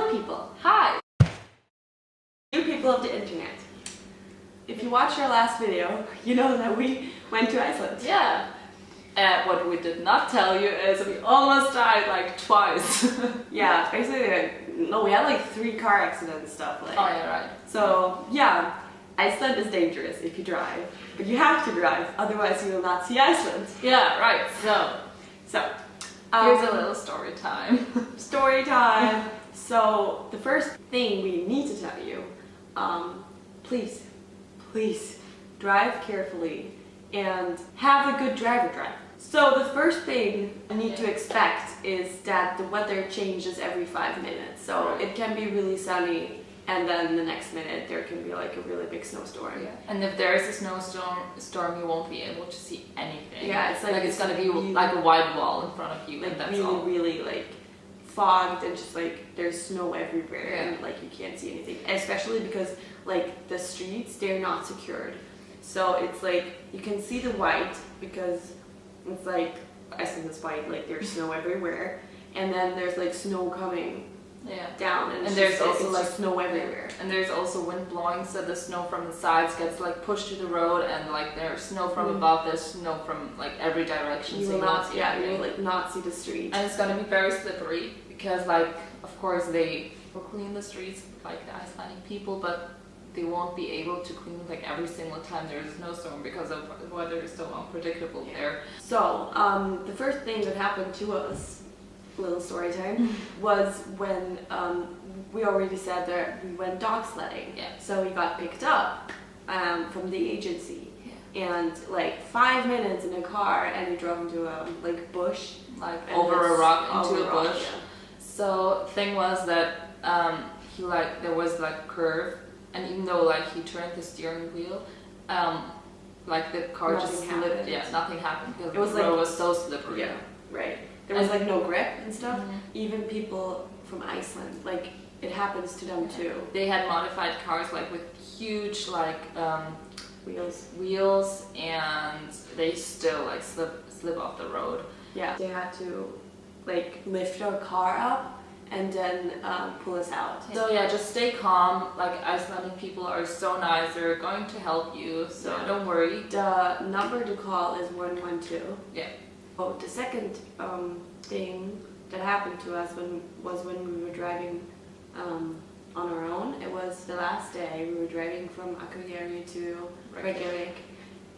Hello people! Hi! You people of the internet. If you watched our last video, you know that we went to Iceland. Yeah. And what we did not tell you is we almost died like twice. Yeah, basically, no, we had like 3 car accidents and stuff. Like. Oh yeah, right. So, yeah, Iceland is dangerous if you drive. But you have to drive, otherwise you will not see Iceland. Yeah, right. So here's a little story time. Story time! So, the first thing we need to tell you, please drive carefully and have a good driver drive. So the first thing you need to expect is that the weather changes every 5 minutes. So it can be really sunny and then the next minute there can be like a really big snowstorm. Yeah. And if there is a snowstorm, you won't be able to see anything. Yeah, it's like it's gonna be really, like a white wall in front of you, like and that's really, all. really like fogged and just like there's snow everywhere. Yeah. And like you can't see anything, especially because like the streets, they're not secured. So it's like you can see the white because it's like Iceland is white, like there's snow everywhere, and then there's like snow coming down, and there's also like snow everywhere. And there's also wind blowing, so the snow from the sides gets like pushed to the road, and like there's snow from above, there's snow from like every direction. You so will not, see you will like not see the street. And it's gonna be very slippery because like of course they will clean the streets like the Icelandic people, but they won't be able to clean like every single time there's a snowstorm because of the weather is so unpredictable there. So the first thing that happened to us, little story time, was when we already said that we went dog sledding. Yeah. So we got picked up from the agency, and like 5 minutes in a car, and we drove into a like bush, like over a rock into a bush. Yeah. So thing was that he like there was like a curve. And even though like he turned the steering wheel, like the car nothing just happened. slipped. Yeah, nothing happened because it was the like, road was so slippery. Yeah, right. There was like no grip and stuff. Even people from Iceland, like it happens to them too. They had modified cars like with huge like wheels, and they still like slip off the road. Yeah, they had to like lift our car up and then pull us out. So yeah, just stay calm. Like Icelandic people are so nice. They're going to help you, so don't worry. The number to call is 112. Yeah. Oh, the second thing that happened to us was when we were driving on our own. It was the last day. We were driving from Akureyri to Reykjavik,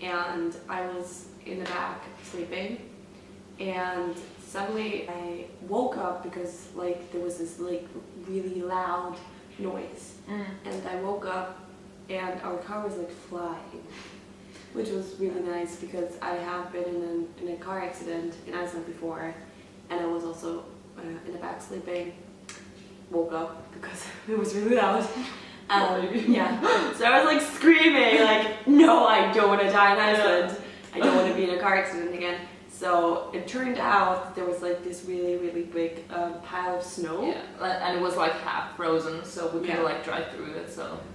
and I was in the back sleeping, and suddenly I woke up because like there was this like really loud noise, and I woke up and our car was like flying, which was really nice because I have been in a car accident in Iceland before, and I was also in the back sleeping. Woke up because it was really loud. Yeah, so I was like screaming like, no, I don't want to die in Iceland. I don't want to be in a car accident again. So it turned out there was like this really, really big pile of snow. Yeah, and it was like half frozen, so we could like drive through it.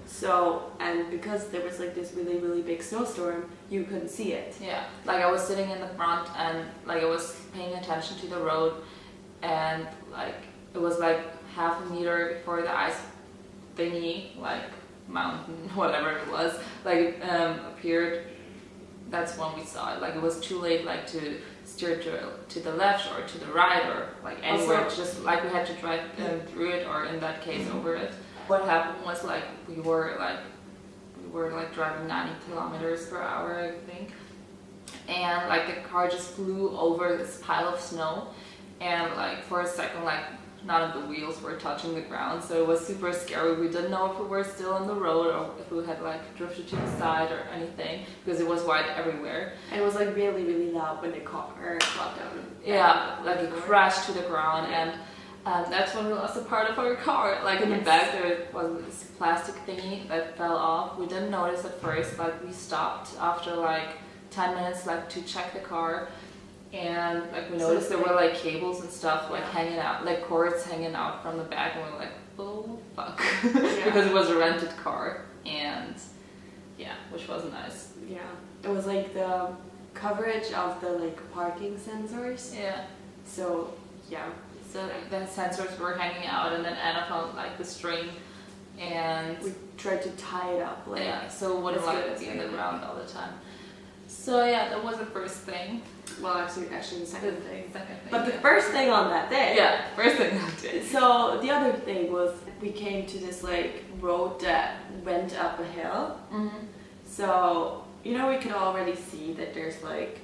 So and because there was like this really, really big snowstorm, you couldn't see it. Yeah, like I was sitting in the front and like I was paying attention to the road, and like it was like half a meter before the ice thingy, like mountain, whatever it was, like appeared. That's when we saw it. Like it was too late, like to steer to the left or to the right or like anywhere. Also, just like we had to drive through it, or in that case over it. What happened was like we were driving 90 kilometers per hour, I think, and like the car just flew over this pile of snow, and like for a second, like none of the wheels were touching the ground, so it was super scary. We didn't know if we were still on the road or if we had like drifted to the side or anything, because it was white everywhere. And it was like really, really loud when the car got down. Yeah, like it crashed to the ground, and that's when we lost a part of our car. Like in the back there was this plastic thingy that fell off. We didn't notice at first, like we stopped after like 10 minutes like to check the car. And like we noticed there were like cables and stuff like hanging out, like cords hanging out from the back, and we were like, oh fuck, because it was a rented car, and yeah, which was nice. Yeah, it was like the coverage of the like parking sensors. Yeah. So yeah, So the sensors were hanging out, and then Anna found like the string, and we tried to tie it up. Like, yeah, so it wouldn't like be in the ground all the time. So yeah, that was the first thing. Well, actually the second thing. But yeah. The first thing on that day. Yeah, first thing that day. So the other thing was we came to this like road that went up a hill. Mm-hmm. So we could already see that there's like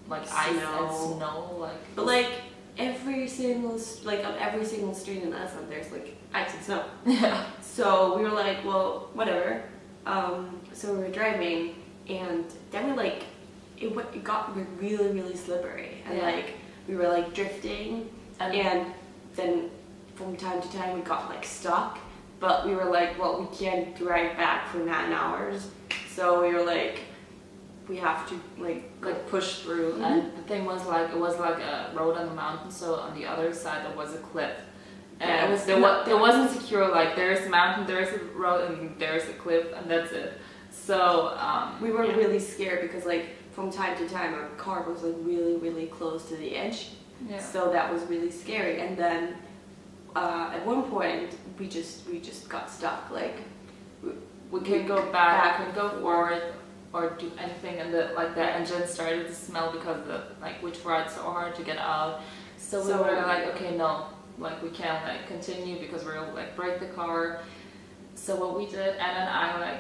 ice and snow, like. But like on every single street in Iceland, there's like ice and snow. Yeah. So we were like, well, whatever. So we were driving, and then it got really, really slippery, and like we were like drifting, and then from time to time we got like stuck, but we were like, well, we can't drive back for 9 hours, so we were like, we have to like push through. Mm-hmm. And the thing was like, it was like a road on the mountain, so on the other side there was a cliff, and it wasn't secure. Like there's a mountain, there's a road, and there's a cliff, and that's it. So we were really scared because like from time to time our car was like really, really close to the edge. Yeah. So that was really scary. And then at one point we just got stuck. Like we couldn't go back, we couldn't go forward or do anything, and the engine started to smell because we tried so hard to get out. So we were like, okay, no, like we can't like continue because we're like break the car. So what we did, Anna and I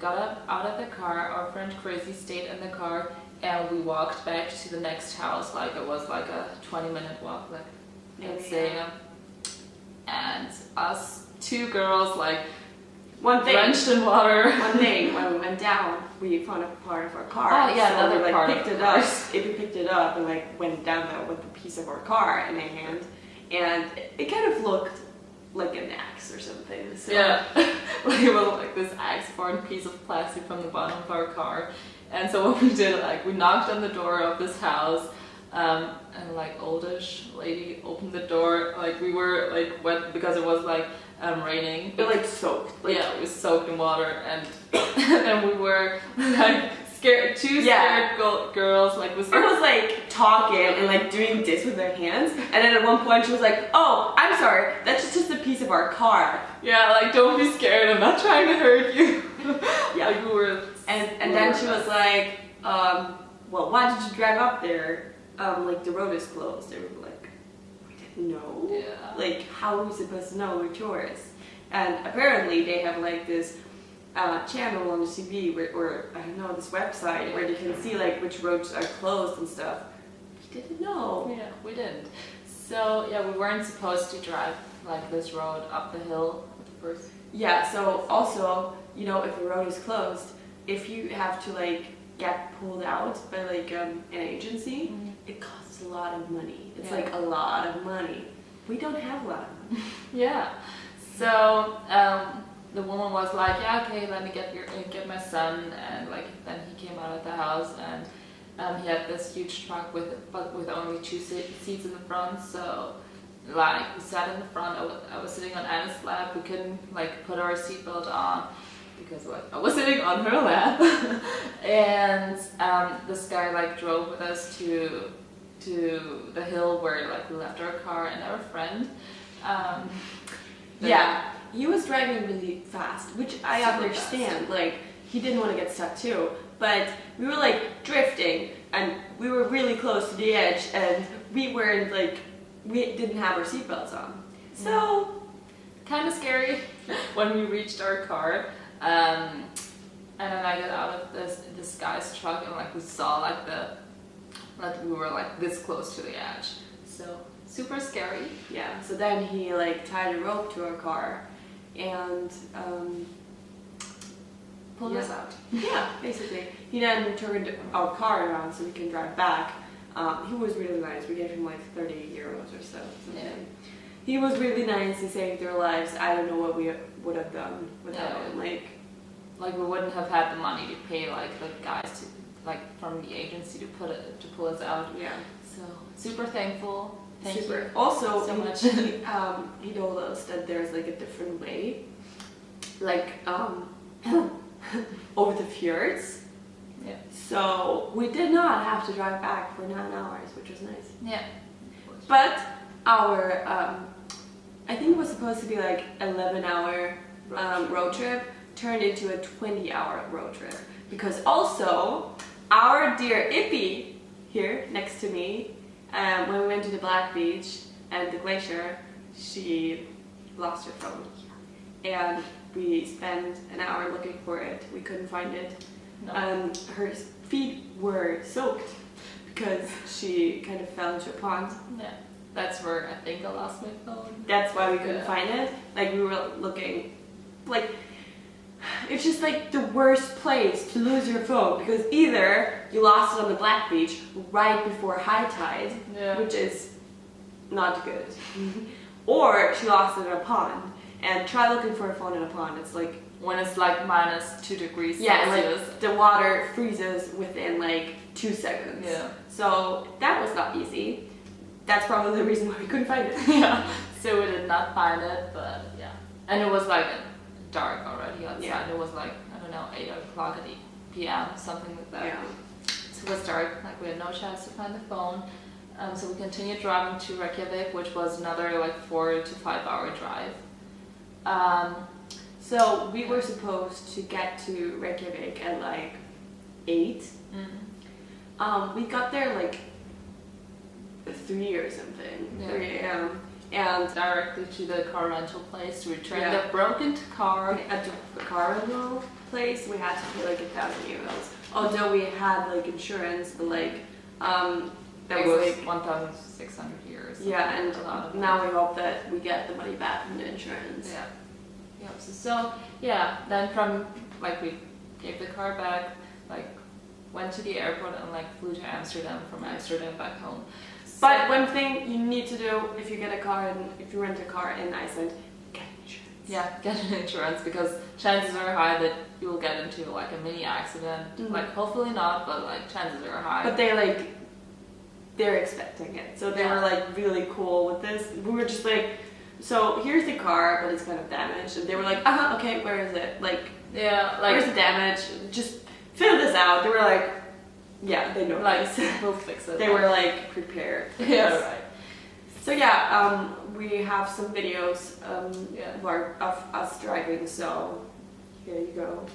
got up out of the car. Our friend Crazy stayed in the car, and we walked back to the next house. Like it was like a 20-minute walk, like let's say. And us two girls, like drenched in water. One thing, when we went down, we found a part of our car. Oh yeah, so another we, part. Picked it up. Ippi picked it up and like went down there with a piece of our car in a hand, and it kind of looked like an axe or something. So. Yeah, like it was like this axe-formed piece of plastic from the bottom of our car. And so what we did, like we knocked on the door of this house, and like oldish lady opened the door. Like we were like wet because it was like raining. But like soaked. Like, yeah, it was soaked in water, and and we were like scared, scared girls. Like was like talking and like doing this with their hands, and then at one point she was like, "Oh, I'm sorry, that's just a piece of our car." Yeah, like don't be scared. I'm not trying to hurt you. Yeah, like we were. And then she was like, "Well, why did you drive up there? Like the road is closed." They were like, "We didn't know." Yeah. Like how are we supposed to know we're tourists? And apparently they have like this channel on the TV or I don't know, this website where they can see like which roads are closed and stuff. We didn't know. Yeah, we didn't. So yeah, we weren't supposed to drive like this road up the hill first. Yeah, so also, if the road is closed, if you have to like get pulled out by like an agency, it costs a lot of money. It's like a lot of money. We don't have a lot of money. Yeah. So the woman was like, yeah, okay, let me get my son, and like then he came out of the house, and he had this huge truck with only 2 seats in the front. So like we sat in the front. I was sitting on Anna's lap. We couldn't like put our seatbelt on because like I was sitting on her lap, and this guy like drove with us to the hill where like we left our car and our friend. Yeah, he was driving really fast, which I understand. Fast. Like he didn't want to get stuck too, but we were like drifting, and we were really close to the edge, and we didn't have our seatbelts on. So kind of scary when we reached our car. And then I got out of this guy's truck, and like we saw like we were like this close to the edge. So super scary. Yeah. So then he like tied a rope to our car and pulled us out. Yeah, basically. He then turned our car around so we can drive back. He was really nice. We gave him like 30 euros or so. Something. Yeah. He was really nice. He saved our lives. I don't know what we would have done without him. Like we wouldn't have had the money to pay like the guys from the agency to pull us out. Yeah. So super thankful. Thank you. Also, so much. He told us that there's like a different way, like over the fjords. Yeah. So we did not have to drive back for 9 hours, which was nice. Yeah. But our, I think it was supposed to be like 11-hour road trip turned into a 20-hour road trip. Because also, our dear Ippi, here next to me, when we went to the Black Beach and the glacier, she lost her phone. And we spent an hour looking for it. We couldn't find it. No. Her feet were soaked because she kind of fell into a pond. Yeah, that's where I think I lost my phone. That's why we couldn't find it. Like, we were looking, like, it's just like the worst place to lose your phone, because either you lost it on the Black Beach right before high tide, which is not good, or she lost it in a pond. And try looking for a phone in a pond. It's like when it's like -2 degrees Celsius. Yeah, and like the water freezes within like 2 seconds. Yeah. So that was not easy. That's probably the reason why we couldn't find it. Yeah. So we did not find it, but yeah. And it was like dark already outside. Yeah. It was like, I don't know, 8 o'clock at 8 p.m. something like that. Yeah. So it was dark. Like, we had no chance to find the phone. So we continued driving to Reykjavik, which was another like 4 to 5 hour drive. So we were supposed to get to Reykjavik at like 8. We got there like 3 or something. 3 a.m. And directly to the car rental place to return the broken car. At the car rental place, we had to pay like 1,000 euros. Although we had like insurance, but like that was like 1,600 euros. Yeah, and now we hope that we get the money back from the insurance. Yeah. Yeah. So yeah, then from like we gave the car back, like went to the airport and like flew to Amsterdam, from Amsterdam back home. But one thing you need to do if you get a car and if you rent a car in Iceland, get insurance. Yeah, get an insurance, because chances are high that you will get into like a mini accident. Like, hopefully not, but like chances are high. But they're expecting it, so they were like really cool with this. We were just like, so here's the car, but it's kind of damaged, and they were like, okay, where is it? Like, where's the damage? Just fill this out. They were like, yeah, they know. Like, we'll fix it. They were like prepared. Yeah, right. So yeah, we have some videos of us driving. So here you go.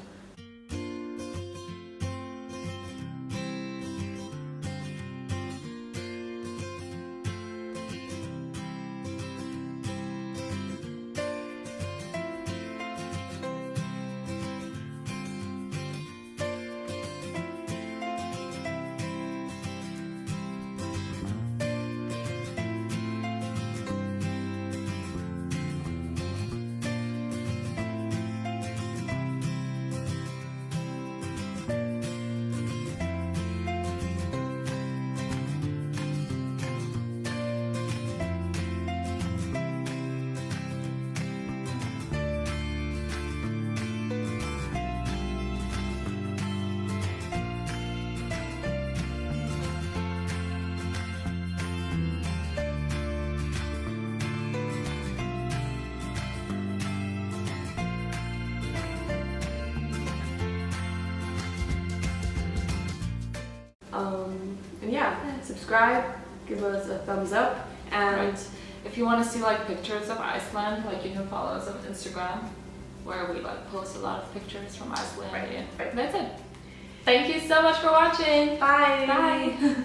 And yeah, subscribe, give us a thumbs up, and if you want to see like pictures of Iceland, like, you can follow us on Instagram, where we like post a lot of pictures from Iceland. That's it. Thank you so much for watching. Bye. Bye.